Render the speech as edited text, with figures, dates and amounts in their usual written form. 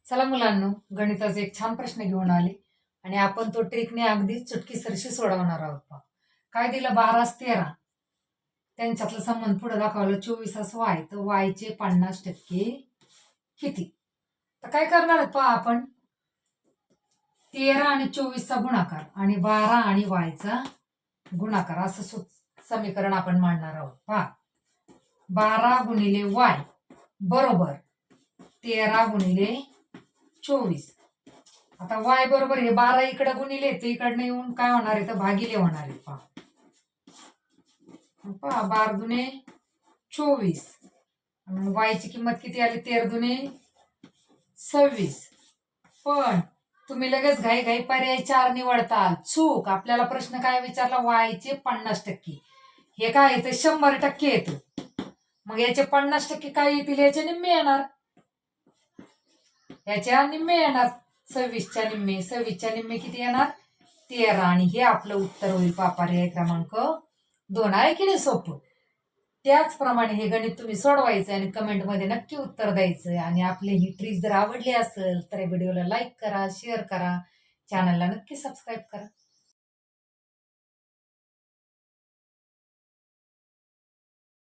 चला मुलांनो, गणिताचा एक छान प्रश्न घेऊन आले आणि आपण तो ट्रिकने अगदी चुटकीसरशी सोडवणार आहोत पहा. काय दिलं? 12 13. त्यांच्यातला संबंध पुढे दाखवलं 24 वाय, तर वायचे 50% किती? तर काय करणार आहेत पहा आपण. 13 आणि 24चा गुणाकार आणि 12 आणि वायचा गुणाकार असं समीकरण आपण मांडणार आहोत पहा. 12 गुणिले वाय बरोबर 13 गुणिले 24. आता वाय बरोबर हे 12 इकडे गुणिले ते इकडनं येऊन काय होणार आहे तर भागिले होणार आहे पहा. 12 दुने 24 आणि वायची किंमत किती आली? 13 दुने 26. पण तुम्ही लगेच घाई घाई पर्याय 4 निवडताल. चूक. आपल्याला प्रश्न काय विचारला? वायचे 50%. हे काय येतं? 100% येतं. मग याचे 50% काय येतील? याचे निम्मे येणार. याच्या निम्मे येणार. 26च्या निम्मे. 26च्या निम्मे किती येणार? 13. आणि हे आपलं उत्तर होईल पर्याय क्रमांक 2. आहे की नाही सोपं? त्याचप्रमाणे हे गणित तुम्ही सोडवायचं आणि कमेंटमध्ये नक्की उत्तर द्यायचं. आणि आपली ही ट्रिक जर आवडली असेल तर व्हिडिओला लाईक करा, शेअर करा, चॅनलला नक्की सबस्क्राईब करा.